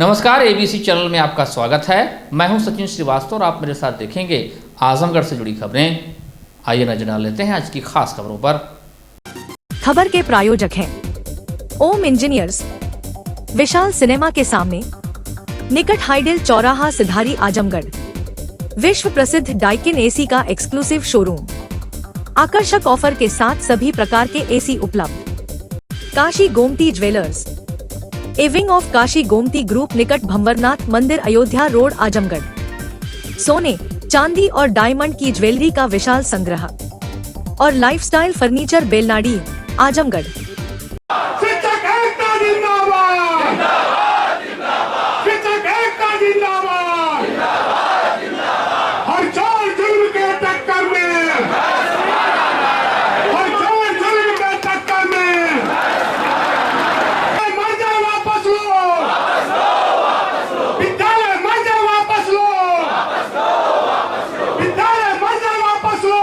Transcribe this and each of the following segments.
नमस्कार, ABC channel में आपका स्वागत है। मैं हूं सचिन श्रीवास्तव और आप मेरे साथ देखेंगे आजमगढ़ से जुड़ी खबरें। आइए नजर डाल लेते हैं आज की खास खबरों पर। खबर के प्रायोजक हैं ओम इंजीनियर्स, विशाल सिनेमा के सामने, निकट हाइडेल चौराहा सिधारी आजमगढ़, विश्व प्रसिद्ध डाइकिन एसी का एक्सक्लूसिव शोरूम, आकर्षक ऑफर के साथ सभी प्रकार के एसी उपलब्ध। Kashi Gomti jewellers, a wing of Kashi Gomti group, निकट भंवरनाथ मंदिर, अयोध्या रोड, आजमगढ़। सोने, चांदी और डायमंड की ज्वेलरी का विशाल संग्रह और लाइफस्टाइल फर्नीचर, बेलनाडी, आजमगढ़। शिक्षक एकता जिंदाबाद, शिक्षक एकता जिंदाबाद, हर चोर जुल्म के टक्कर में, हर चोर जुल्म के टक्कर में मर्जा वापस लो, विद्यालय मर्जा वापस लो, विद्यालय मर्जा वापस लो।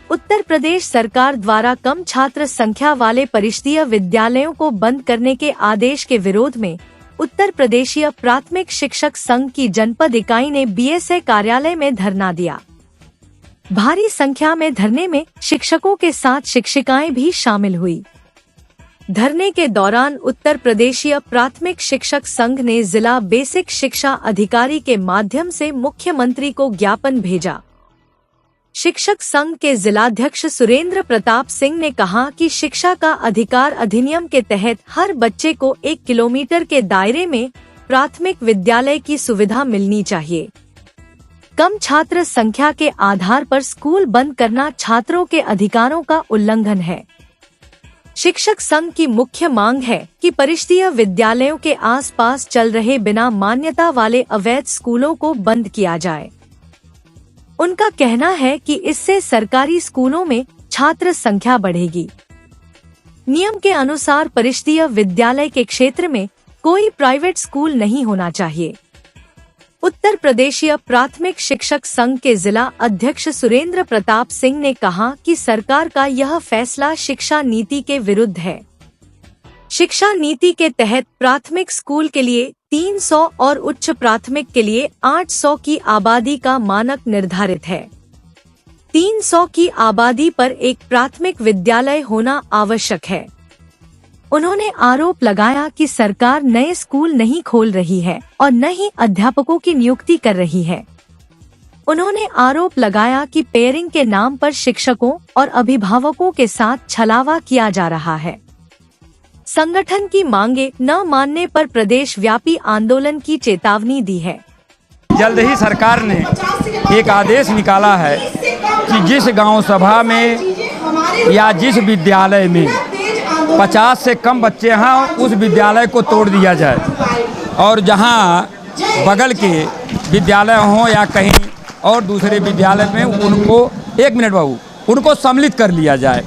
उत्तर प्रदेश सरकार द्वारा कम छात्र संख्या वाले परिषदीय विद्यालयों को बंद करने के आदेश के विरोध में उत्तर प्रदेशीय प्राथमिक शिक्षक संघ की जनपद इकाई ने बीएसए कार्यालय में धरना दिया। भारी संख्या में धरने में शिक्षकों के साथ शिक्षिकाएं भी शामिल हुई। धरने के दौरान उत्तर प्रदेशीय प्राथमिक शिक्षक संघ ने जिला बेसिक शिक्षा अधिकारी के माध्यम से मुख्यमंत्री को ज्ञापन भेजा। शिक्षक संघ के जिलाध्यक्ष सुरेंद्र प्रताप सिंह ने कहा कि शिक्षा का अधिकार अधिनियम के तहत हर बच्चे को 1 किलोमीटर के दायरे में प्राथमिक विद्यालय की सुविधा मिलनी चाहिए। कम छात्र संख्या के आधार पर स्कूल बंद करना छात्रों के अधिकारों का उल्लंघन है। शिक्षक संघ की मुख्य मांग है कि परिषदीय विद्यालयों के आसपास चल रहे बिना मान्यता वाले अवैध स्कूलों को बंद किया जाए। उनका कहना है कि इससे सरकारी स्कूलों में छात्र संख्या बढ़ेगी। नियम के अनुसार परिषदीय विद्यालय के क्षेत्र में कोई प्राइवेट स्कूल नहीं होना चाहिए। उत्तर प्रदेशीय प्राथमिक शिक्षक संघ के जिला अध्यक्ष सुरेंद्र प्रताप सिंह ने कहा कि सरकार का यह फैसला शिक्षा नीति के विरुद्ध है। शिक्षा नीति के तहत प्राथमिक स्कूल के लिए 300 और उच्च प्राथमिक के लिए 800 की आबादी का मानक निर्धारित है। 300 की आबादी पर एक प्राथमिक विद्यालय होना आवश्यक है। उन्होंने आरोप लगाया कि सरकार नए स्कूल नहीं खोल रही है और न ही अध्यापकों की नियुक्ति कर रही है। उन्होंने आरोप लगाया कि पेयरिंग के नाम पर शिक्षकों और अभिभावकों के साथ छलावा किया जा रहा है। संगठन की मांगे न मानने पर प्रदेश व्यापी आंदोलन की चेतावनी दी है। जल्द ही सरकार ने एक आदेश निकाला है कि जिस गांव सभा में या जिस विद्यालय में 50 से कम बच्चे हैं उस विद्यालय को तोड़ दिया जाए और जहां बगल के विद्यालय हों या कहीं और दूसरे विद्यालय में उनको 1 मिनट बाबू उनको सम्मिलित कर लिया जाए।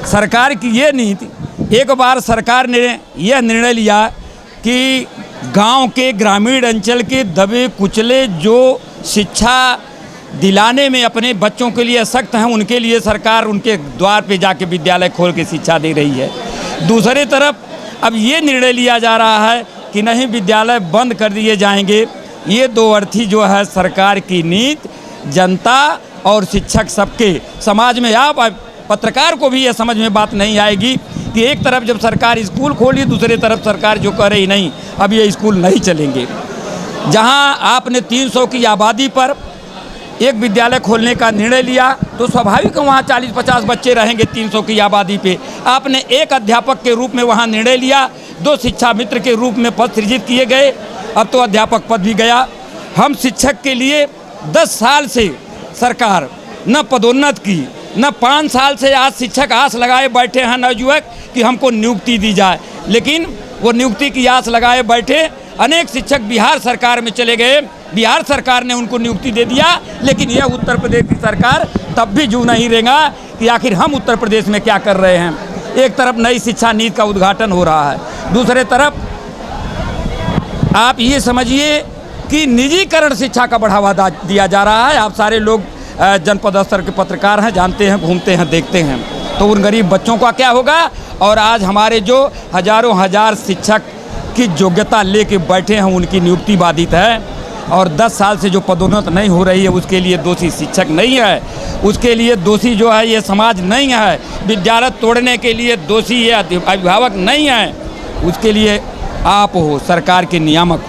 सरकार की ये नीति, एक बार सरकार ने यह निर्णय लिया कि गांव के ग्रामीण अंचल के दबे कुचले जो शिक्षा दिलाने में अपने बच्चों के लिए सख्त हैं उनके लिए सरकार उनके द्वार पे जाके विद्यालय खोल के शिक्षा दे रही है। दूसरी तरफ अब ये निर्णय लिया जा रहा है कि नहीं, विद्यालय बंद कर दिए जाएंगे। ये दो अर्थी जो है सरकार की नीति जनता और शिक्षक सबके समाज में आप पत्रकार को भी यह समझ में बात नहीं आएगी कि एक तरफ जब सरकार स्कूल खोली, दूसरी तरफ सरकार जो कह रही नहीं अब ये स्कूल नहीं चलेंगे। जहां आपने 300 की आबादी पर एक विद्यालय खोलने का निर्णय लिया तो स्वाभाविक वहाँ 40-50 बच्चे रहेंगे 300 की आबादी पे। आपने एक अध्यापक के रूप में वहाँ निर्णय लिया, 2 शिक्षा मित्र के रूप में पद सृजित किए गए, अब तो अध्यापक पद भी गया। हम शिक्षक के लिए 10 साल से सरकार न पदोन्नत की, न 5 साल से आज शिक्षक आस लगाए बैठे हैं नवयुवक कि हमको नियुक्ति दी जाए, लेकिन वो नियुक्ति की आस लगाए बैठे अनेक शिक्षक बिहार सरकार में चले गए। बिहार सरकार ने उनको नियुक्ति दे दिया, लेकिन यह उत्तर प्रदेश की सरकार तब भी जू नहीं रहेगा कि आखिर हम उत्तर प्रदेश में क्या कर रहे हैं। एक तरफ नई शिक्षा नीति का उद्घाटन हो रहा है, दूसरे तरफ आप ये समझिए कि निजीकरण शिक्षा का बढ़ावा दिया जा रहा है। आप सारे लोग जनपद स्तर के पत्रकार हैं, जानते हैं, घूमते हैं, देखते हैं, तो उन गरीब बच्चों का क्या होगा। और आज हमारे जो हजारों हजार शिक्षक की योग्यता लेके बैठे हैं उनकी नियुक्ति बाधित है। और 10 साल से जो पदोन्नत नहीं हो रही है उसके लिए दोषी शिक्षक नहीं है, उसके लिए दोषी जो है ये समाज नहीं है, विद्यालय तोड़ने के लिए दोषी ये अभिभावक नहीं है, उसके लिए आप हो सरकार के नियामक।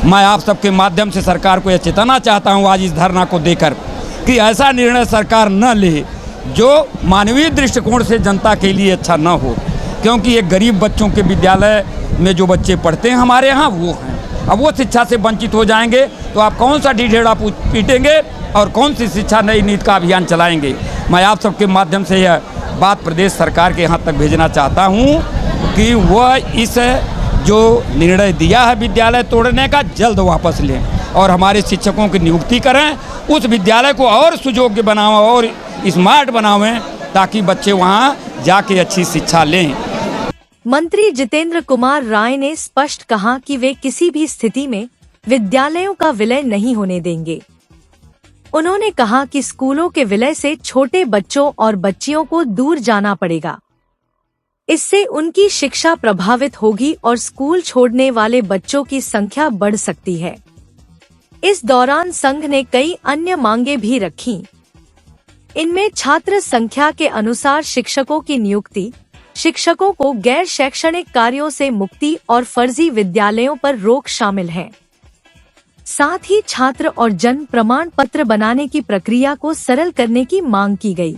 मैं आप सबके माध्यम से सरकार को यह चेताना चाहता हूँ आज इस धरना को देकर कि ऐसा निर्णय सरकार न ले जो मानवीय दृष्टिकोण से जनता के लिए अच्छा न हो, क्योंकि ये गरीब बच्चों के विद्यालय में जो बच्चे पढ़ते हैं हमारे यहाँ वो हैं, अब वो शिक्षा से वंचित हो जाएंगे तो आप कौन सा ढिढेरा पीटेंगे और कौन सी शिक्षा नई नीति का अभियान चलाएंगे। मैं आप सबके माध्यम से यह बात प्रदेश सरकार के यहाँ तक भेजना चाहता हूँ कि वह इस जो निर्णय दिया है विद्यालय तोड़ने का जल्द वापस लें और हमारे शिक्षकों की नियुक्ति करें, उस विद्यालय को और सुयोग्य बनावें और स्मार्ट बनावें ताकि बच्चे वहाँ जाके अच्छी शिक्षा लें। मंत्री जितेंद्र कुमार राय ने स्पष्ट कहा कि वे किसी भी स्थिति में विद्यालयों का विलय नहीं होने देंगे। उन्होंने कहा कि स्कूलों के विलय से छोटे बच्चों और बच्चियों को दूर जाना पड़ेगा, इससे उनकी शिक्षा प्रभावित होगी और स्कूल छोड़ने वाले बच्चों की संख्या बढ़ सकती है। इस दौरान संघ ने कई अन्य मांगे भी रखीं। इनमें छात्र संख्या के अनुसार शिक्षकों की नियुक्ति, शिक्षकों को गैर शैक्षणिक कार्यों से मुक्ति और फर्जी विद्यालयों पर रोक शामिल है। साथ ही छात्र और जन्म प्रमाण पत्र बनाने की प्रक्रिया को सरल करने की मांग की गई।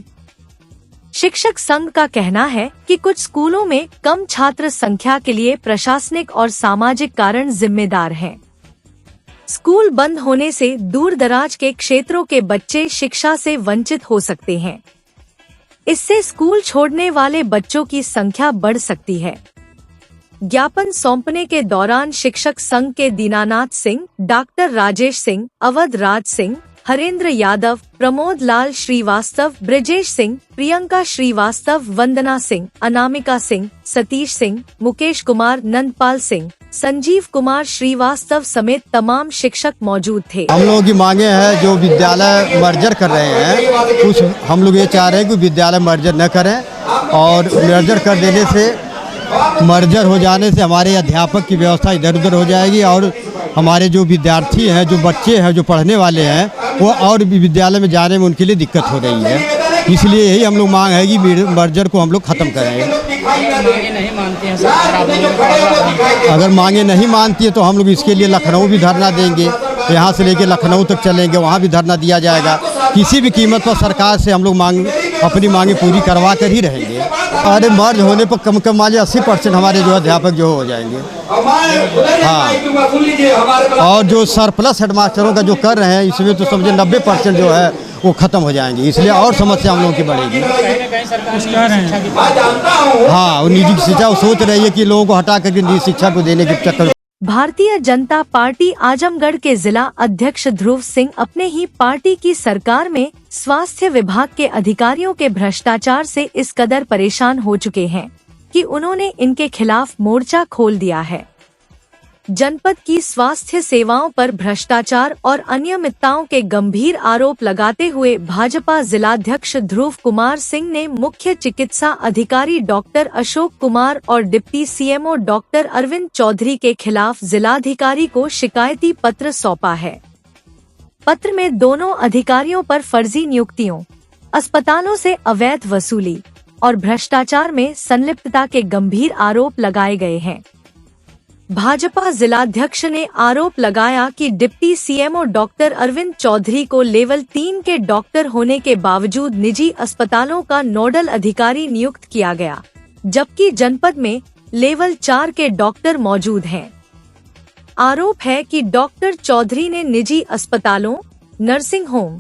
शिक्षक संघ का कहना है कि कुछ स्कूलों में कम छात्र संख्या के लिए प्रशासनिक और सामाजिक कारण जिम्मेदार हैं। स्कूल बंद होने से दूर दराज के क्षेत्रों के बच्चे शिक्षा से वंचित हो सकते हैं। इससे स्कूल छोड़ने वाले बच्चों की संख्या बढ़ सकती है। ज्ञापन सौंपने के दौरान शिक्षक संघ के दीनानाथ सिंह, डॉक्टर राजेश सिंह, अवध राज सिंह, हरेंद्र यादव, प्रमोद लाल श्रीवास्तव, ब्रजेश सिंह, प्रियंका श्रीवास्तव, वंदना सिंह, अनामिका सिंह, सतीश सिंह, मुकेश कुमार, नंदपाल सिंह, संजीव कुमार श्रीवास्तव समेत तमाम शिक्षक मौजूद थे। हम लोगों की मांगे हैं जो विद्यालय मर्जर कर रहे हैं, कुछ हम लोग ये चाह रहे हैं कि विद्यालय मर्जर न करें और मर्जर कर देने से मर्जर हो जाने से हमारे अध्यापक की व्यवस्था इधर उधर हो जाएगी और हमारे जो विद्यार्थी हैं, जो बच्चे हैं, जो पढ़ने वाले हैं, वो और भी विद्यालय में जाने में उनके लिए दिक्कत हो रही है। इसलिए यही हम लोग मांग है कि मर्जर को हम लोग ख़त्म करें। मांगे नहीं मानते हैं अगर मांगे नहीं मानती है तो हम लोग इसके लिए लखनऊ भी धरना देंगे, यहाँ से लेकर लखनऊ तक चलेंगे, वहाँ भी धरना दिया जाएगा। किसी भी कीमत पर सरकार से हम लोग अपनी मांगे पूरी करवा कर ही रहेंगे। अरे मर्ज होने पर कम कम मान 80% हमारे जो अध्यापक जो हो जाएंगे। हाँ, और जो सरप्लस हेडमास्टरों का जो कर रहे हैं इसमें तो समझे 90% जो है वो खत्म हो जाएंगे, इसलिए और समस्या हम लोगों की बढ़ेगी। हाँ, वो निजी शिक्षा सोच रही है कि लोगों को हटा करके निजी शिक्षा को देने के चक्कर। भारतीय जनता पार्टी आजमगढ़ के जिला अध्यक्ष ध्रुव सिंह अपने ही पार्टी की सरकार में स्वास्थ्य विभाग के अधिकारियों के भ्रष्टाचार से इस कदर परेशान हो चुके हैं कि उन्होंने इनके खिलाफ मोर्चा खोल दिया है। जनपद की स्वास्थ्य सेवाओं पर भ्रष्टाचार और अनियमितताओं के गंभीर आरोप लगाते हुए भाजपा जिलाध्यक्ष ध्रुव कुमार सिंह ने मुख्य चिकित्सा अधिकारी डॉक्टर अशोक कुमार और deputy CMO doctor Arvind Chaudhary के खिलाफ जिलाधिकारी को शिकायती पत्र सौंपा है। पत्र में दोनों अधिकारियों पर फर्जी नियुक्तियों, अस्पतालों से अवैध वसूली और भ्रष्टाचार में संलिप्तता के गंभीर आरोप लगाए गए हैं। भाजपा जिलाध्यक्ष ने आरोप लगाया कि deputy CMO doctor Arvind Chaudhary को लेवल 3 के डॉक्टर होने के बावजूद निजी अस्पतालों का नोडल अधिकारी नियुक्त किया गया, जबकि जनपद में लेवल 4 के डॉक्टर मौजूद हैं। आरोप है कि डॉक्टर चौधरी ने निजी अस्पतालों, नर्सिंग होम,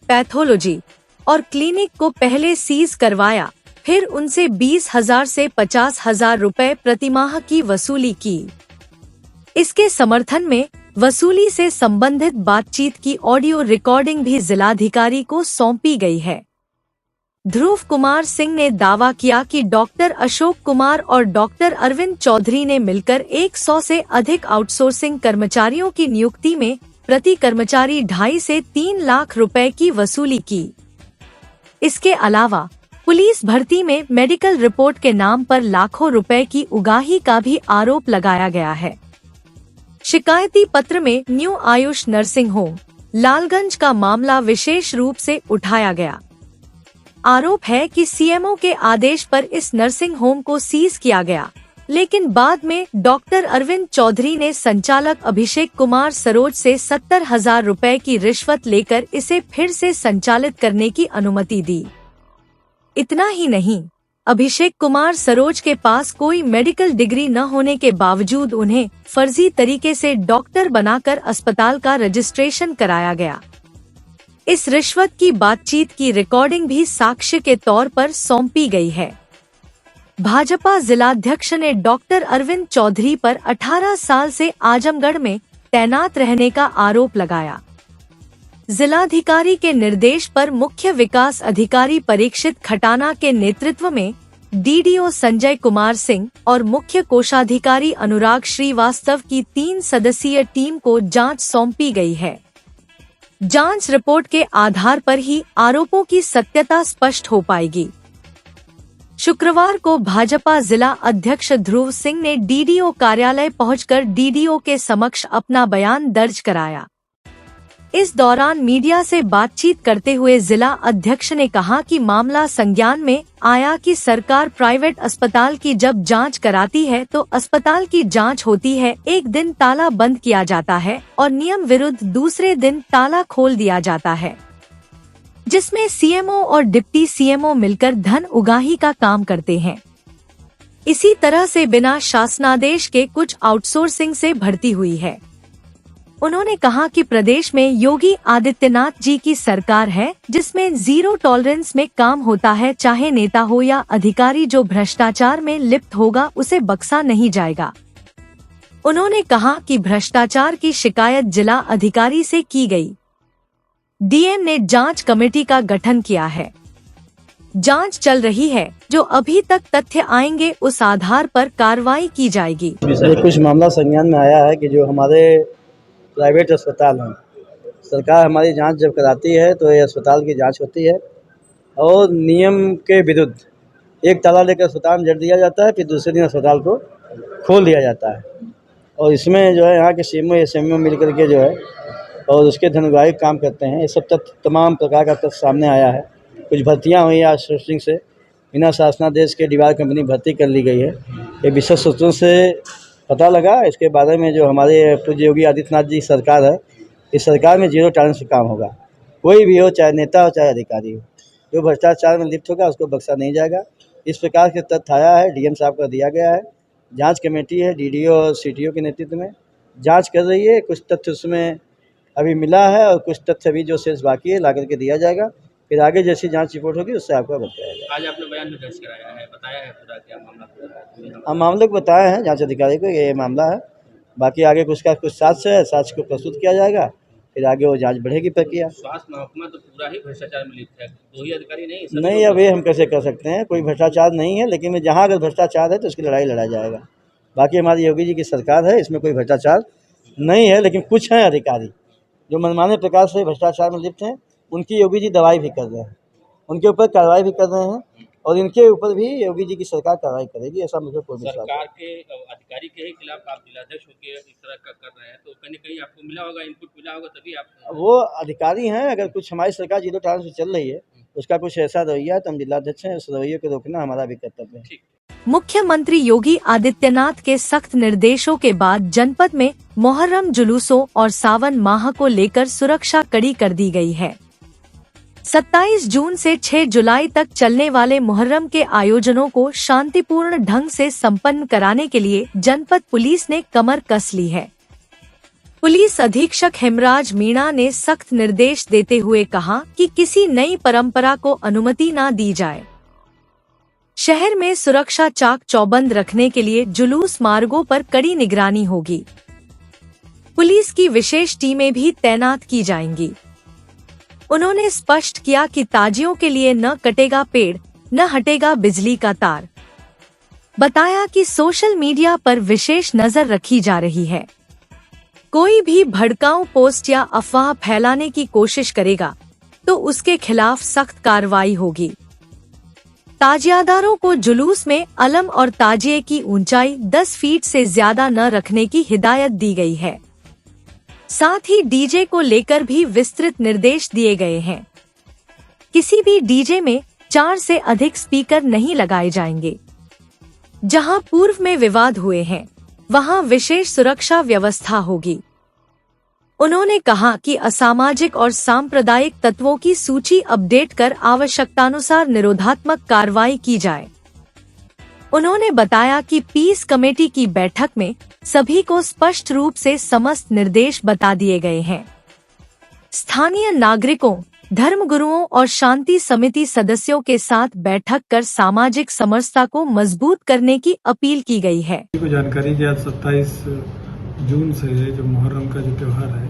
पैथोलॉजी और क्लिनिक को पहले सीज करवाया, फिर उनसे 20,000 से 50,000 रुपए प्रतिमाह की वसूली की। इसके समर्थन में वसूली से संबंधित बातचीत की ऑडियो रिकॉर्डिंग भी जिलाधिकारी को सौंपी गई है। ध्रुव कुमार सिंह ने दावा किया कि डॉक्टर अशोक कुमार और डॉक्टर अरविंद चौधरी ने मिलकर 100 से अधिक आउटसोर्सिंग कर्मचारियों की नियुक्ति में प्रति कर्मचारी 2.5 से 3 लाख रुपए की वसूली की। इसके अलावा पुलिस भर्ती में मेडिकल रिपोर्ट के नाम पर लाखों रुपए की उगाही का भी आरोप लगाया गया है। शिकायती पत्र में new Ayush nursing home Lalganj का मामला विशेष रूप से उठाया गया। आरोप है कि सीएमओ के आदेश पर इस नर्सिंग होम को सीज किया गया, लेकिन बाद में डॉक्टर अरविंद चौधरी ने संचालक अभिषेक कुमार सरोज से 70,000 रुपए की रिश्वत लेकर इसे फिर से संचालित करने की अनुमति दी। इतना ही नहीं, अभिषेक कुमार सरोज के पास कोई मेडिकल डिग्री न होने के बावजूद उन्हें फर्जी तरीके से डॉक्टर बनाकर अस्पताल का रजिस्ट्रेशन कराया गया। इस रिश्वत की बातचीत की रिकॉर्डिंग भी साक्ष्य के तौर पर सौंपी गई है। भाजपा जिलाध्यक्ष ने डॉक्टर अरविंद चौधरी पर 18 साल से आजमगढ़ में तैनात रहने का आरोप लगाया। जिलाधिकारी के निर्देश पर मुख्य विकास अधिकारी परीक्षित खटाना के नेतृत्व में डीडीओ संजय कुमार सिंह और मुख्य कोषाधिकारी अनुराग श्रीवास्तव की 3 सदस्यीय टीम को जांच सौंपी गई है। जांच रिपोर्ट के आधार पर ही आरोपों की सत्यता स्पष्ट हो पाएगी। शुक्रवार को भाजपा जिला अध्यक्ष ध्रुव सिंह ने डीडीओ कार्यालय पहुंचकर डीडीओ के समक्ष अपना बयान दर्ज कराया। इस दौरान मीडिया से बातचीत करते हुए जिला अध्यक्ष ने कहा कि मामला संज्ञान में आया कि सरकार प्राइवेट अस्पताल की जब जांच कराती है तो अस्पताल की जांच होती है, एक दिन ताला बंद किया जाता है और नियम विरुद्ध दूसरे दिन ताला खोल दिया जाता है, जिसमें सीएमओ और डिप्टी सीएमओ मिलकर धन उगाही का काम करते हैं। इसी तरह से बिना शासनादेश के कुछ आउटसोर्सिंग से भर्ती हुई है। उन्होंने कहा कि प्रदेश में योगी आदित्यनाथ जी की सरकार है, जिसमें जीरो टॉलरेंस में काम होता है। चाहे नेता हो या अधिकारी, जो भ्रष्टाचार में लिप्त होगा उसे बख्शा नहीं जाएगा। उन्होंने कहा कि भ्रष्टाचार की शिकायत जिला अधिकारी से की गई। डीएम ने जांच कमेटी का गठन किया है। जांच चल रही है, जो अभी तक तथ्य आएंगे उस आधार पर कार्रवाई की जाएगी। कुछ मामला संज्ञान में आया है कि जो हमारे प्राइवेट अस्पताल हैं, सरकार हमारी जांच जब कराती है तो ये अस्पताल की जांच होती है और नियम के विरुद्ध एक ताला लेकर अस्पताल में जड़ दिया जाता है, फिर दूसरे दिन अस्पताल को खोल दिया जाता है। और इसमें जो है यहाँ के सीएमओ एसएमओ मिल करके जो है और उसके धनउगाही काम करते हैं। ये सब तथ्य, तमाम प्रकार का तथ्य सामने आया है। कुछ भर्तियाँ हुई आउटसोर्सिंग से, बिना शासनादेश के दीवार कंपनी भर्ती कर ली गई है। ये विशेष सूत्रों से पता लगा। इसके बारे में जो हमारे पूज्य योगी आदित्यनाथ जी सरकार है, इस सरकार में जीरो टॉलरेंस काम होगा। कोई भी हो, चाहे नेता हो चाहे अधिकारी हो, जो भ्रष्टाचार में लिप्त होगा उसको बख्शा नहीं जाएगा। इस प्रकार के तथ्य आया है, डीएम साहब का दिया गया है। जांच कमेटी है डीडीओ और सीटीओ के नेतृत्व में, जांच कर रही है। कुछ तथ्य उसमें अभी मिला है और कुछ तथ्य अभी जो शेष बाकी है ला करके दिया जाएगा। फिर आगे जैसी जांच रिपोर्ट होगी उससे आपको बताया जाएगा। आज आपने बयान में दर्ज कराया है, बताया है पूरा क्या मामला? हम मामले को बताए हैं जांच अधिकारी को, ये मामला है। बाकी आगे कुछ साक्ष्य है, साक्ष्य को प्रस्तुत किया जाएगा, फिर आगे वो जांच बढ़ेगी प्रक्रिया। स्वास्थ्य महकमा तो पूरा ही भ्रष्टाचार में लिप्त है, 2 ही अधिकारी नहीं? नहीं, अब ये हम कैसे कर सकते हैं, कोई भ्रष्टाचार नहीं है, लेकिन जहाँ अगर भ्रष्टाचार है तो उसकी लड़ाई लड़ा जाएगा। बाकी हमारी योगी जी की सरकार है, इसमें कोई भ्रष्टाचार नहीं है, लेकिन कुछ हैं अधिकारी जो मनमाने प्रकार से भ्रष्टाचार में लिप्त हैं। उनकी योगी जी दवाई भी कर रहे हैं, उनके ऊपर कार्रवाई भी कर रहे हैं और इनके ऊपर भी योगी जी की सरकार कार्रवाई करेगी, ऐसा मुझे पूर्ण विश्वास है। सरकार के अधिकारी के ही खिलाफ आप जिलाध्यक्ष होकर इस तरह का कर रहे हैं, तो कहीं न कहीं आपको मिला होगा, इनपुट मिला होगा, तभी आप। वो अधिकारी हैं, अगर कुछ हमारी सरकार जीरो टॉलरेंस पे चल रही है, उसका कुछ ऐसा रवैया है तो हम जिलाध्यक्ष हैं, उस रवैये को रोकना हमारा भी कर्तव्य है। मुख्यमंत्री योगी आदित्यनाथ के सख्त निर्देशों के बाद जनपद में मुहर्रम जुलूसों और सावन माह को लेकर सुरक्षा कड़ी कर दी गई है। 27 जून से 6 जुलाई तक चलने वाले मुहर्रम के आयोजनों को शांतिपूर्ण ढंग से संपन्न कराने के लिए जनपद पुलिस ने कमर कस ली है। पुलिस अधीक्षक हेमराज मीणा ने सख्त निर्देश देते हुए कहा कि किसी नई परंपरा को अनुमति न दी जाए। शहर में सुरक्षा चाक चौबंद रखने के लिए जुलूस मार्गों पर कड़ी निगरानी होगी। पुलिस की विशेष टीमें भी तैनात की जाएंगी। उन्होंने स्पष्ट किया कि ताजियों के लिए न कटेगा पेड़, न हटेगा बिजली का तार। बताया कि सोशल मीडिया पर विशेष नजर रखी जा रही है। कोई भी भड़काऊ पोस्ट या अफवाह फैलाने की कोशिश करेगा तो उसके खिलाफ सख्त कार्रवाई होगी। ताजियादारों को जुलूस में अलम और ताजिए की ऊंचाई 10 फीट से ज्यादा न रखने की हिदायत दी गई है। साथ ही डीजे को लेकर भी विस्तृत निर्देश दिए गए हैं। किसी भी डीजे में 4 से अधिक स्पीकर नहीं लगाए जाएंगे। जहां पूर्व में विवाद हुए हैं, वहां विशेष सुरक्षा व्यवस्था होगी। उन्होंने कहा कि असामाजिक और सांप्रदायिक तत्वों की सूची अपडेट कर आवश्यकतानुसार निरोधात्मक कार्रवाई की जाए। उन्होंने बताया कि पीस कमेटी की बैठक में सभी को स्पष्ट रूप से समस्त निर्देश बता दिए गए हैं। स्थानीय नागरिकों, धर्मगुरुओं और शांति समिति सदस्यों के साथ बैठक कर सामाजिक समरसता को मजबूत करने की अपील की गई है। जानकारी कि आज 27 जून से जो मुहर्रम का जो त्यौहार है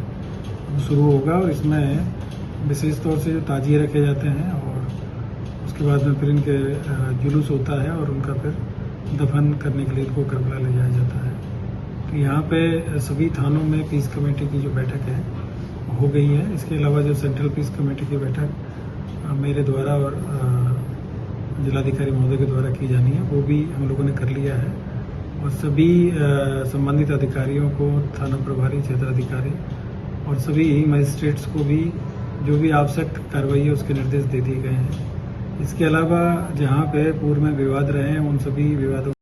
वो शुरू होगा और इसमें विशेष तौर से जो ताजिए रखे जाते हैं और उसके बाद में फिर इनके जुलूस होता है और उनका फिर दफन करने के लिए इनको करबला ले जाया जाता है। तो यहाँ पे सभी थानों में पीस कमेटी की जो बैठक है हो गई है। इसके अलावा जो सेंट्रल पीस कमेटी की बैठक मेरे द्वारा और जिलाधिकारी महोदय के द्वारा की जानी है वो भी हम लोगों ने कर लिया है और सभी संबंधित अधिकारियों को, थाना प्रभारी, क्षेत्राधिकारी और सभी मजिस्ट्रेट्स को भी जो भी आवश्यक कार्रवाई है उसके निर्देश दे दिए गए हैं। इसके अलावा जहां पे पूर्व में विवाद रहे हैं उन सभी विवादों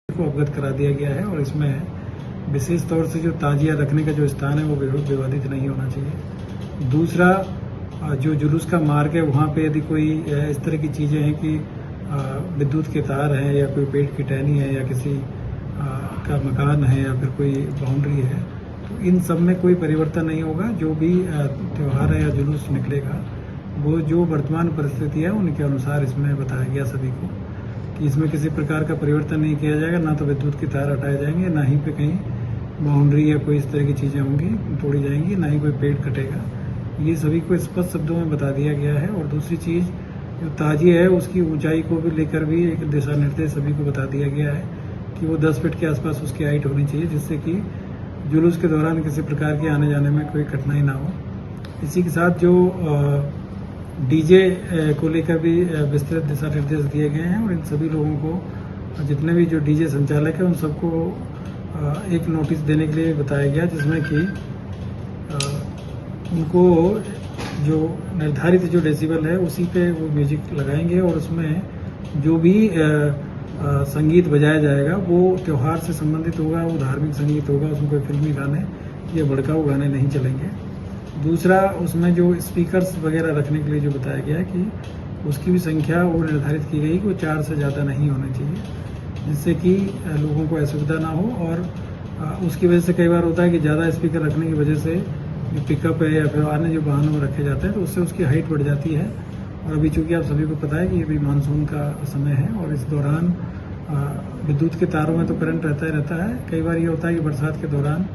को अवगत करा दिया गया है और इसमें विशेष तौर से जो ताजिया रखने का जो स्थान है वो विवादित नहीं होना चाहिए। दूसरा, जो जुलूस का मार्ग है वहाँ पे यदि कोई इस तरह की चीज़ें हैं कि विद्युत के तार हैं या कोई पेड़ की टहनी है या किसी का मकान है या फिर कोई बाउंड्री है, तो इन सब में कोई परिवर्तन नहीं होगा। जो भी त्यौहार है या जुलूस निकलेगा वो जो वर्तमान परिस्थिति है उनके अनुसार इसमें बताया गया सभी को कि इसमें किसी प्रकार का परिवर्तन नहीं किया जाएगा। ना तो विद्युत के तार हटाए जाएंगे, ना ही पे कहीं बाउंड्री या कोई इस तरह की चीज़ें होंगी तोड़ी जाएंगी, ना ही कोई पेड़ कटेगा। ये सभी को स्पष्ट शब्दों में बता दिया गया है। और दूसरी चीज़ जो ताजिया है उसकी ऊंचाई को भी लेकर भी एक दिशा निर्देश सभी को बता दिया गया है कि वो 10 फीट के आसपास उसकी हाइट होनी चाहिए, जिससे कि जुलूस के दौरान किसी प्रकार के आने जाने में कोई कठिनाई ना हो। इसी के साथ जो डीजे को लेकर भी विस्तृत दिशा निर्देश दिए गए हैं और इन सभी लोगों को, जितने भी जो डीजे संचालक हैं उन सबको एक नोटिस देने के लिए बताया गया, जिसमें कि उनको जो निर्धारित जो डेसिबल है उसी पे वो म्यूजिक लगाएंगे और उसमें जो भी संगीत बजाया जाएगा वो त्यौहार से संबंधित होगा, वो धार्मिक संगीत होगा, उसमें कोई फिल्मी गाने या भड़काऊ गाने नहीं चलेंगे। दूसरा, उसमें जो स्पीकर्स वगैरह रखने के लिए जो बताया गया है कि उसकी भी संख्या वो निर्धारित की गई कि वो 4 से ज़्यादा नहीं होने चाहिए, जिससे कि लोगों को असुविधा ना हो। और उसकी वजह से कई बार होता है कि ज़्यादा स्पीकर रखने की वजह से जो पिकअप है या फिर अन्य जो वाहनों में रखे जाते हैं तो उससे उसकी हाइट बढ़ जाती है। और अभी चूँकि आप सभी को पता है कि ये भी मानसून का समय है और इस दौरान विद्युत के तारों में तो करंट रहता ही रहता है। कई बार ये होता है कि बरसात के दौरान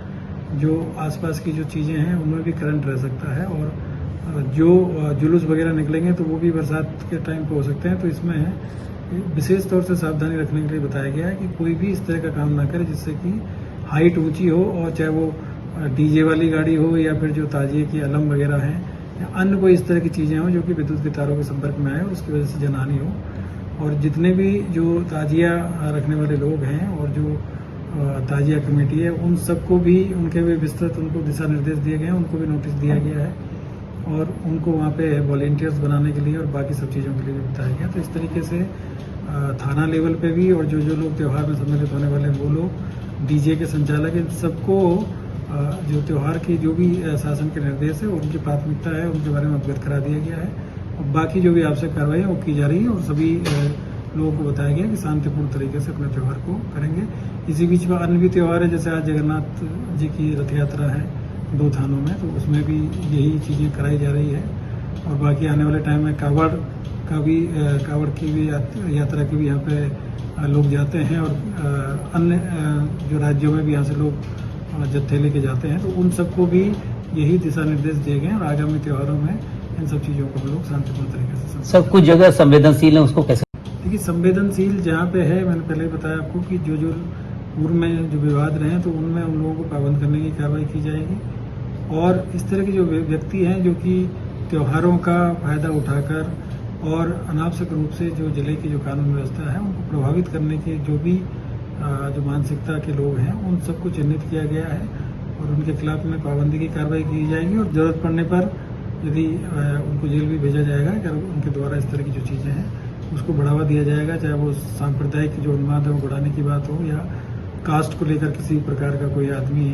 जो आसपास की जो चीज़ें हैं उनमें भी करंट रह सकता है और जो जुलूस वगैरह निकलेंगे तो वो भी बरसात के टाइम पे हो सकते हैं। तो इसमें विशेष तौर से सावधानी रखने के लिए बताया गया है कि कोई भी इस तरह का काम ना करे जिससे कि हाइट ऊंची हो, और चाहे वो डीजे वाली गाड़ी हो या फिर जो ताजिए की अलम वगैरह हैं या अन्य कोई इस तरह की चीज़ें हों जो कि विद्युत के तारों के संपर्क में आए और उसकी वजह से जनहानि हो। और जितने भी जो ताजिया रखने वाले लोग हैं और जो ताजिया कमेटी है उन सबको भी उनके भी विस्तृत उनको दिशा निर्देश दिए गए हैं, उनको भी नोटिस दिया गया है और उनको वहाँ पे वॉलेंटियर्स बनाने के लिए और बाकी सब चीज़ों के लिए भी बताया गया। तो इस तरीके से थाना लेवल पे भी और जो लोग त्यौहार में सम्मिलित होने वाले वो लोग, डीजे के संचालक, इन सबको जो त्यौहार की जो भी शासन के निर्देश है उनकी प्राथमिकता है उनके बारे में अवगत करा दिया गया है और बाकी जो भी आवश्यक कार्रवाई है वो की जा रही है और सभी लोगों को बताया गया कि शांतिपूर्ण तरीके से अपने त्यौहार को करेंगे। इसी बीच में अन्य भी त्यौहार है, जैसे आज जगन्नाथ जी की रथ यात्रा है 2 थानों में, तो उसमें भी यही चीज़ें कराई जा रही है और बाकी आने वाले टाइम में कावड़ की भी यात्रा की भी यहाँ पे लोग जाते हैं और अन्य जो राज्यों में भी यहाँ से लोग जत्थे लेके जाते हैं, तो उन सबको भी यही दिशा निर्देश दिए गए और आगामी त्योहारों में इन सब चीज़ों को हम लोग शांतिपूर्ण तरीके से सब कुछ जगह संवेदनशील है, उसको कैसे? देखिए, संवेदनशील जहाँ पे है, मैंने पहले ही बताया आपको कि जो पूर्व में जो विवाद रहे हैं तो उनमें उन लोगों को पाबंद करने की कार्रवाई की जाएगी। और इस तरह के जो व्यक्ति हैं जो कि त्योहारों का फ़ायदा उठाकर और अनावश्यक रूप से जो जिले की जो कानून व्यवस्था है उनको प्रभावित करने के जो भी जो मानसिकता के लोग हैं उन सबको चिन्हित किया गया है और उनके खिलाफ में पाबंदी की कार्रवाई की जाएगी और ज़रूरत पड़ने पर यदि उनको जेल भी भेजा जाएगा अगर उनके द्वारा इस तरह की जो चीज़ें हैं उसको बढ़ावा दिया जाएगा, चाहे वो सांप्रदायिक जो उन्माद है वो बढ़ाने की बात हो या कास्ट को लेकर किसी प्रकार का कोई आदमी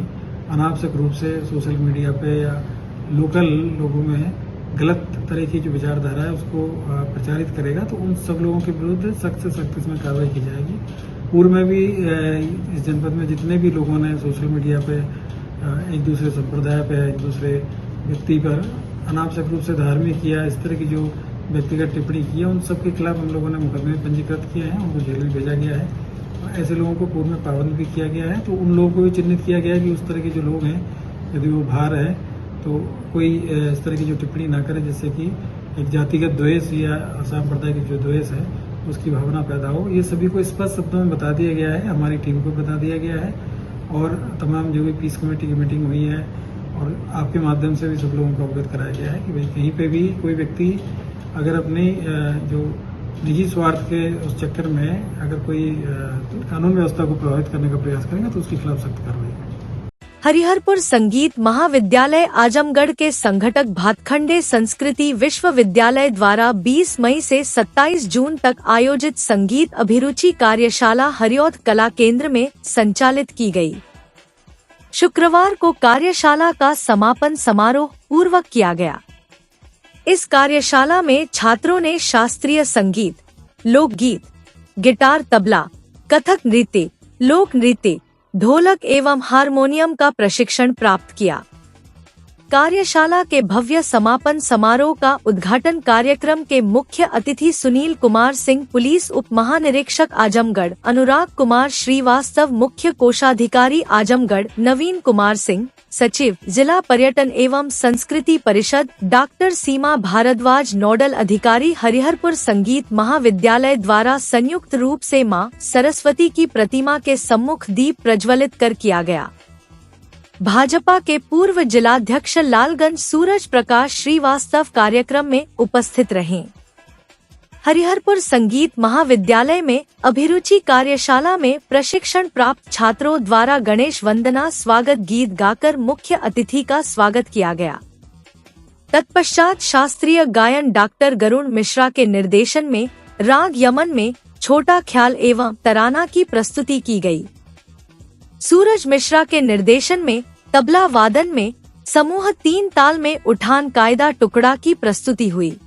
अनावश्यक रूप से सोशल मीडिया पे या लोकल लोगों में गलत तरह की जो विचारधारा है उसको प्रचारित करेगा तो उन सब लोगों के विरुद्ध सख्त से सख्त इसमें कार्रवाई की जाएगी। पूर्व में भी इस जनपद में जितने भी लोगों ने सोशल मीडिया पे एक दूसरे संप्रदाय पे एक दूसरे व्यक्ति पर अनावश्यक रूप से धार्मिक या इस तरह की जो व्यक्तिगत टिप्पणी की है उन सब के खिलाफ हम लोगों ने मुकदमे पंजीकृत किए हैं, उनको जेल में भेजा गया है। ऐसे लोगों को पूर्व में पाबंद भी किया गया है तो उन लोगों को भी चिन्हित किया गया है कि उस तरह के जो लोग हैं यदि वो बाहर है तो कोई इस तरह की जो टिप्पणी ना करे जिससे कि एक जातिगत द्वेष या सांप्रदायिक जो द्वेष है उसकी भावना पैदा हो। ये सभी को स्पष्ट शब्दों में बता दिया गया है, हमारी टीम को बता दिया गया है और तमाम जो भी पीस कमेटी की मीटिंग हुई है और आपके माध्यम से भी सब लोगों को अवगत कराया गया है कि भाई कहीं पे भी कोई व्यक्ति अगर अपनी जो निजी स्वार्थ के उस चक्कर में अगर कोई कानून व्यवस्था को प्रभावित करने का प्रयास करेगा तो उसके खिलाफ सख्त कार्रवाई। हरिहरपुर संगीत महाविद्यालय आजमगढ़ के संघटक भातखंडे संस्कृति विश्वविद्यालय द्वारा 20 मई से 27 जून तक आयोजित संगीत अभिरुचि कार्यशाला हरिऔध कला केंद्र में संचालित की गई। शुक्रवार को कार्यशाला का समापन समारोह पूर्वक किया गया। इस कार्यशाला में छात्रों ने शास्त्रीय संगीत, लोकगीत, गिटार, तबला, कथक नृत्य, लोक नृत्य, ढोलक एवं हारमोनियम का प्रशिक्षण प्राप्त किया। कार्यशाला के भव्य समापन समारोह का उद्घाटन कार्यक्रम के मुख्य अतिथि सुनील कुमार सिंह, पुलिस उप महानिरीक्षक आजमगढ़, अनुराग कुमार श्रीवास्तव, मुख्य कोषाधिकारी आजमगढ़, नवीन कुमार सिंह, सचिव जिला पर्यटन एवं संस्कृति परिषद, डॉक्टर सीमा भारद्वाज, नोडल अधिकारी हरिहरपुर संगीत महाविद्यालय द्वारा संयुक्त रूप से मां सरस्वती की प्रतिमा के सम्मुख दीप प्रज्वलित कर किया गया। भाजपा के पूर्व जिलाध्यक्ष लालगंज सूरज प्रकाश श्रीवास्तव कार्यक्रम में उपस्थित रहे। हरिहरपुर संगीत महाविद्यालय में अभिरुचि कार्यशाला में प्रशिक्षण प्राप्त छात्रों द्वारा गणेश वंदना स्वागत गीत गाकर मुख्य अतिथि का स्वागत किया गया। तत्पश्चात शास्त्रीय गायन डॉक्टर गरुण मिश्रा के निर्देशन में राग यमन में छोटा ख्याल एवं तराना की प्रस्तुति की गई। सूरज मिश्रा के निर्देशन में तबला वादन में समूह 3 ताल में उठान कायदा टुकड़ा की प्रस्तुति हुई।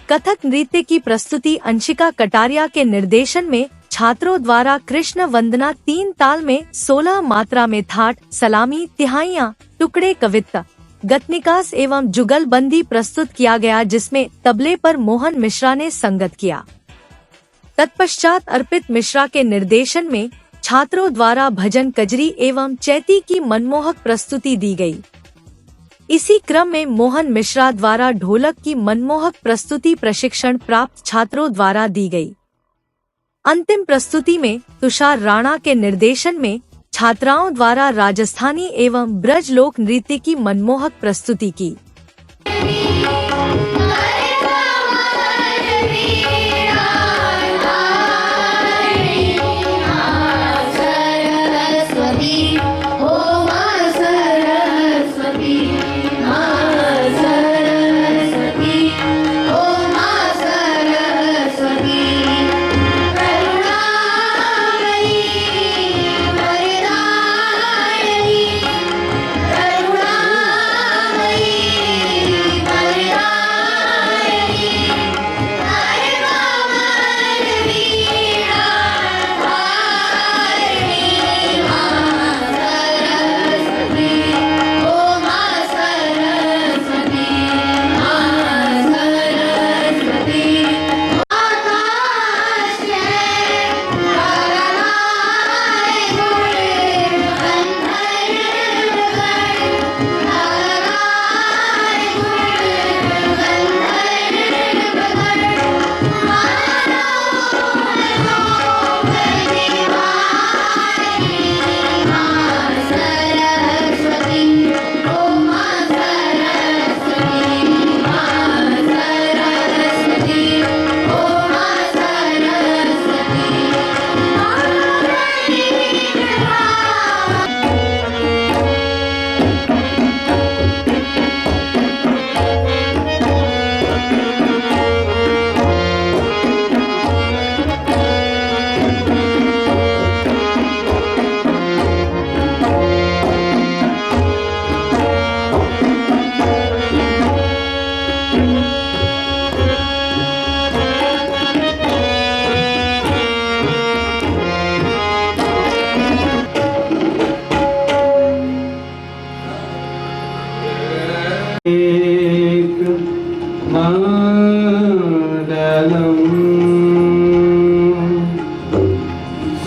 कथक नृत्य की प्रस्तुति अंशिका कटारिया के निर्देशन में छात्रों द्वारा कृष्ण वंदना 3 ताल में 16 मात्रा में थाट, सलामी, तिहाइयां, टुकड़े, कविता, गतनिकास एवं जुगलबंदी प्रस्तुत किया गया, जिसमें तबले पर मोहन मिश्रा ने संगत किया। तत्पश्चात अर्पित मिश्रा के निर्देशन में छात्रों द्वारा भजन, कजरी एवं चैती की मनमोहक प्रस्तुति दी गई। इसी क्रम में मोहन मिश्रा द्वारा ढोलक की मनमोहक प्रस्तुति प्रशिक्षण प्राप्त छात्रों द्वारा दी गई। अंतिम प्रस्तुति में तुषार राणा के निर्देशन में छात्राओं द्वारा राजस्थानी एवं ब्रज लोक नृत्य की मनमोहक प्रस्तुति की।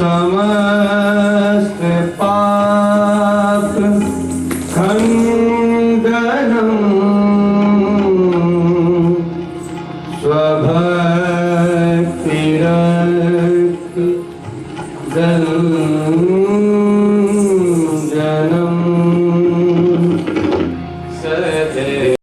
समस्त पाप खंडनम स्वभक्तिरक्ति जनम सदैव।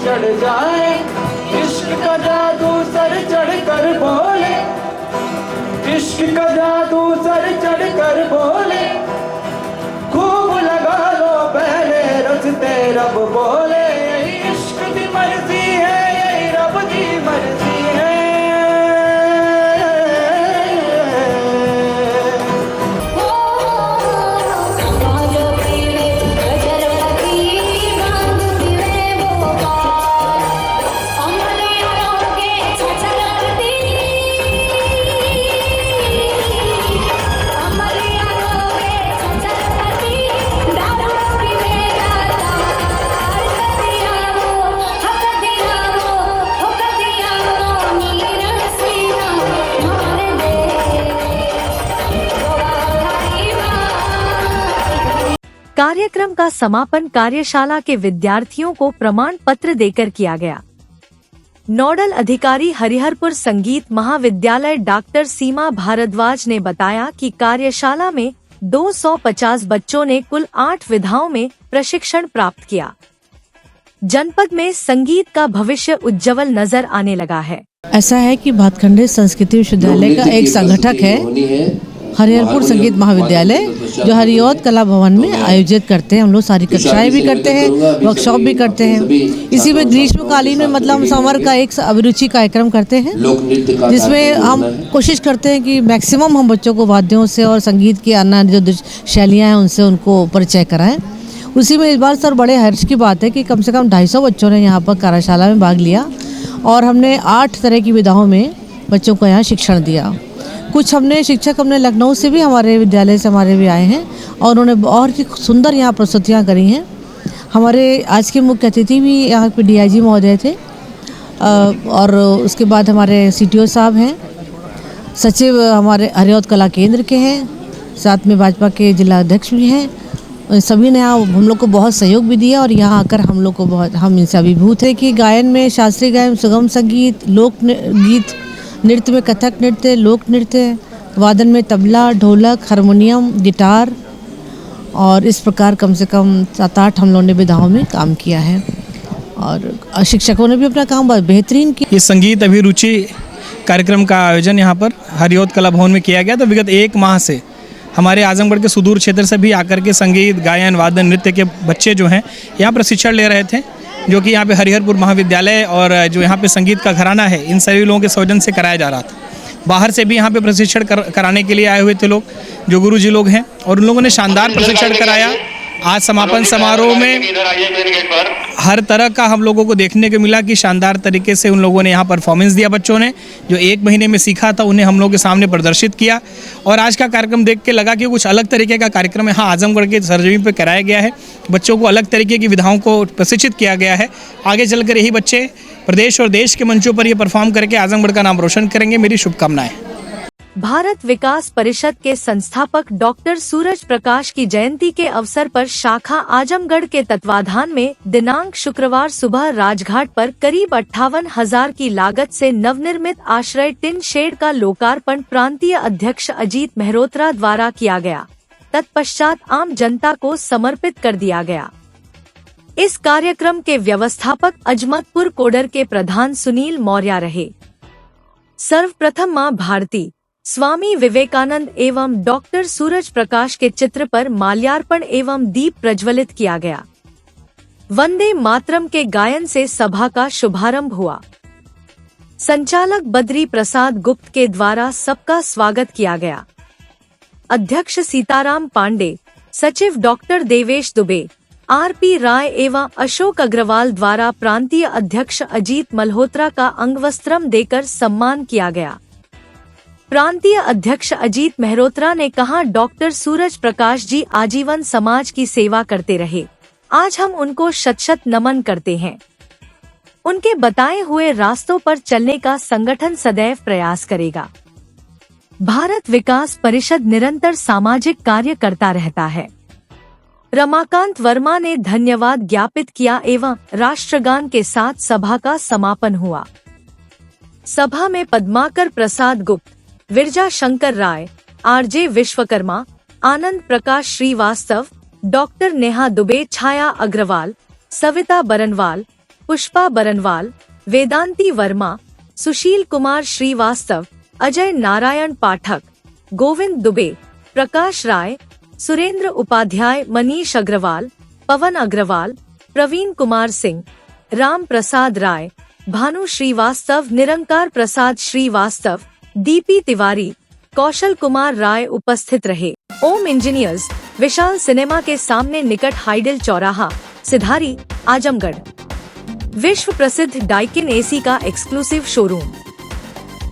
चढ़ जाए इश्क का जादू सर चढ़ कर बोले, इश्क का जादू सर चढ़ कर बोले, खूब लगा लो पहले रस्ते रब बोले, यही इश्क की मर्जी है, यही रब की मर्जी है। कार्यक्रम का समापन कार्यशाला के विद्यार्थियों को प्रमाण पत्र देकर किया गया। नोडल अधिकारी हरिहरपुर संगीत महाविद्यालय डॉक्टर सीमा भारद्वाज ने बताया कि कार्यशाला में 250 बच्चों ने कुल 8 विधाओं में प्रशिक्षण प्राप्त किया। जनपद में संगीत का भविष्य उज्जवल नजर आने लगा है। ऐसा है कि भातखंडे संस्कृति विश्वविद्यालय का एक संगठक है हरिहरपुर संगीत महाविद्यालय, जो हरिऔध कला भवन में आयोजित करते हैं। हम लोग सारी कक्षाएं भी करते हैं, वर्कशॉप भी करते हैं। इसी में ग्रीष्मकालीन में मतलब हम समर का एक अभिरुचि कार्यक्रम करते हैं, जिसमें हम कोशिश करते हैं कि मैक्सिमम हम बच्चों को वाद्यों से और संगीत की अन्य जो शैलियाँ हैं उनसे उनको परिचय कराएं। उसी में इस बार सर बड़े हर्ष की बात है कि कम से कम 250 बच्चों ने यहाँ पर कार्यशाला में भाग लिया और हमने 8 तरह की विधाओं में बच्चों को यहाँ शिक्षण दिया। कुछ शिक्षक हमने लखनऊ से भी, हमारे विद्यालय से हमारे भी आए हैं और उन्होंने बहुत ही सुंदर यहाँ प्रस्तुतियाँ करी हैं। हमारे आज के मुख्य अतिथि भी यहाँ पे DIG महोदय थे और उसके बाद हमारे CTO साहब हैं, सचिव हमारे हरिऔध कला केंद्र के हैं, साथ में भाजपा के जिला अध्यक्ष भी हैं। सभी ने हम लोग को बहुत सहयोग भी दिया और यहाँ आकर हम लोग को बहुत हम इनसे अभिभूत है कि गायन में शास्त्रीय गायन, सुगम संगीत, लोक गीत, नृत्य में कथक नृत्य, लोक नृत्य, वादन में तबला, ढोलक, हारमोनियम, गिटार और इस प्रकार कम से कम 7-8 हम लोगों ने विधाओं में काम किया है और शिक्षकों ने भी अपना काम बहुत बेहतरीन किया। ये संगीत अभिरुचि कार्यक्रम का आयोजन यहाँ पर हरिऔध कला भवन में किया गया। तो विगत 1 माह से हमारे आजमगढ़ के सुदूर क्षेत्र से भी आकर के संगीत, गायन, वादन, नृत्य के बच्चे जो हैं यहाँ प्रशिक्षण ले रहे थे, जो कि यहाँ पे हरिहरपुर महाविद्यालय और जो यहाँ पे संगीत का घराना है, इन सभी लोगों के सौजन्य से कराया जा रहा था। बाहर से भी यहाँ पे प्रशिक्षण कराने के लिए आए हुए थे लोग, जो गुरुजी लोग हैं, और उन लोगों ने शानदार प्रशिक्षण कराया। आज समापन समारोह में हर तरह का हम लोगों को देखने को मिला कि शानदार तरीके से उन लोगों ने यहाँ परफॉर्मेंस दिया। बच्चों ने जो 1 महीने में सीखा था उन्हें हम लोगों के सामने प्रदर्शित किया और आज का कार्यक्रम देख के लगा कि कुछ अलग तरीके का कार्यक्रम यहाँ आजमगढ़ के सरजमीन पर कराया गया है। बच्चों को अलग तरीके की विधाओं को प्रशिक्षित किया गया है। आगे चलकर यही बच्चे प्रदेश और देश के मंचों पर ये परफॉर्म करके आजमगढ़ का नाम रोशन करेंगे। मेरी शुभकामनाएं। भारत विकास परिषद के संस्थापक डॉक्टर सूरज प्रकाश की जयंती के अवसर पर शाखा आजमगढ़ के तत्वाधान में दिनांक शुक्रवार सुबह राजघाट पर करीब 58,000 की लागत से नवनिर्मित आश्रय टिन शेड का लोकार्पण प्रांतीय अध्यक्ष अजीत मेहरोत्रा द्वारा किया गया। तत्पश्चात आम जनता को समर्पित कर दिया गया। इस कार्यक्रम के व्यवस्थापक अजमतपुर कोडर के प्रधान सुनील मौर्य रहे। सर्वप्रथम मां भारती, स्वामी विवेकानंद एवं डॉक्टर सूरज प्रकाश के चित्र पर माल्यार्पण एवं दीप प्रज्वलित किया गया। वंदे मातरम के गायन से सभा का शुभारंभ हुआ। संचालक बद्री प्रसाद गुप्त के द्वारा सबका स्वागत किया गया। अध्यक्ष सीताराम पांडे, सचिव डॉक्टर देवेश दुबे, आरपी राय एवं अशोक अग्रवाल द्वारा प्रांतीय अध्यक्ष अजीत मल्होत्रा का अंगवस्त्रम देकर सम्मान किया गया। प्रांतीय अध्यक्ष अजीत मेहरोत्रा ने कहा, डॉक्टर सूरज प्रकाश जी आजीवन समाज की सेवा करते रहे। आज हम उनको शत-शत नमन करते हैं। उनके बताए हुए रास्तों पर चलने का संगठन सदैव प्रयास करेगा। भारत विकास परिषद निरंतर सामाजिक कार्य करता रहता है। रमाकांत वर्मा ने धन्यवाद ज्ञापित किया एवं राष्ट्रगान के साथ सभा का समापन हुआ। सभा में पद्माकर प्रसाद गुप्त, विरजा शंकर राय, आरजे विश्वकर्मा, आनंद प्रकाश श्रीवास्तव, डॉक्टर नेहा दुबे, छाया अग्रवाल, सविता बरनवाल, पुष्पा बरनवाल, वेदांती वर्मा, सुशील कुमार श्रीवास्तव, अजय नारायण पाठक, गोविंद दुबे, प्रकाश राय, सुरेंद्र उपाध्याय, मनीष अग्रवाल, पवन अग्रवाल, प्रवीण कुमार सिंह, राम प्रसाद राय, भानु श्रीवास्तव, निरंकार प्रसाद श्रीवास्तव, दीपी तिवारी, कौशल कुमार राय उपस्थित रहे। ओम इंजीनियर्स, विशाल सिनेमा के सामने निकट हाइडल चौराहा, सिधारी, आजमगढ़। विश्व प्रसिद्ध डाइकिन एसी का एक्सक्लूसिव शोरूम।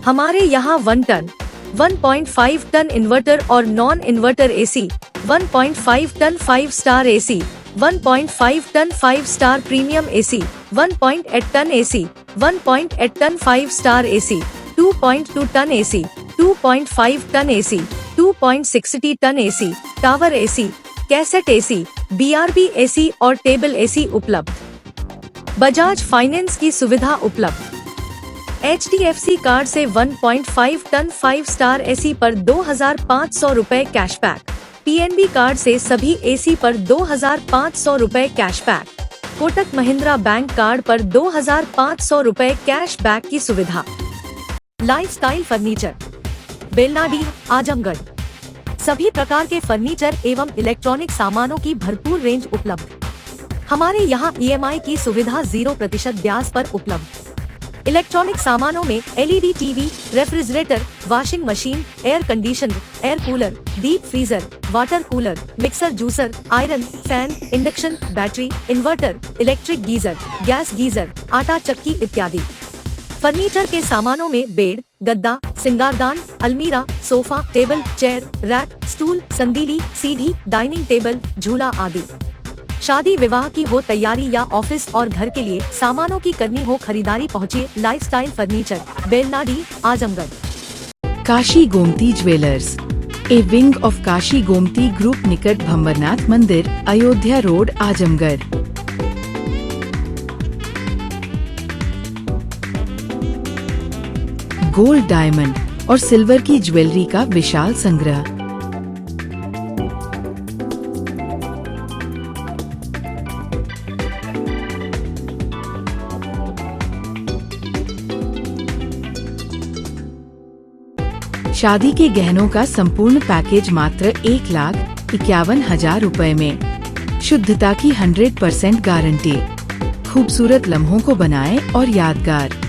हमारे यहाँ 1 टन, 1.5 टन इन्वर्टर और non inverter AC, 1.5 ton 5 star AC, 1.5 ton 5 star premium AC, 1.8 ton AC, 1.8 ton 5 star AC, 2.2 ton AC, 2.5 ton AC, 2.60 ton AC, tower AC, cassette AC, BRB AC और table AC उपलब्ध। Bajaj finance की सुविधा उपलब्ध। HDFC card से 1.5 ton 5 star AC पर 2,500 रुपए cashback. PNB card से सभी एसी पर 2,500 रुपए cashback. Kotak Mahindra bank card पर 2,500 रुपए कैशबैक की सुविधा। Lifestyle furniture, Belnadi, Azamgarh. सभी प्रकार के फर्नीचर एवं इलेक्ट्रॉनिक सामानों की भरपूर रेंज उपलब्ध। हमारे यहाँ EMI की सुविधा 0% ब्याज पर उपलब्ध। इलेक्ट्रॉनिक सामानों में LED TV, refrigerator, washing machine, air conditioner, air cooler, deep freezer, water cooler, mixer, juicer, iron, fan, induction, battery, inverter, electric geyser, gas geyser, आटा चक्की इत्यादि। फर्नीचर के सामानों में बेड, गद्दा, सिंगारदान, अलमीरा, sofa, table, chair, rack, stool, संदीली, सीढ़ी, डाइनिंग टेबल, झूला आदि। शादी विवाह की हो तैयारी या ऑफिस और घर के लिए सामानों की करनी हो खरीदारी, पहुँचिए lifestyle furniture, Belnadi, Azamgarh. Kashi Gomti jewellers, a wing of Kashi Gomti group, निकट भंवरनाथ मंदिर, Ayodhya road, Azamgarh. Gold, diamond और सिल्वर की ज्वेलरी का विशाल संग्रह। शादी के गहनों का संपूर्ण पैकेज मात्र 1,51,000 रुपए में। शुद्धता की 100% गारंटी। खूबसूरत लम्हों को बनाएं और यादगार।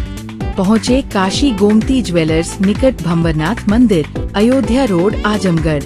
पहुँचे काशी गोमती ज्वेलर्स, निकट भंवरनाथ मंदिर, अयोध्या रोड, आजमगढ़।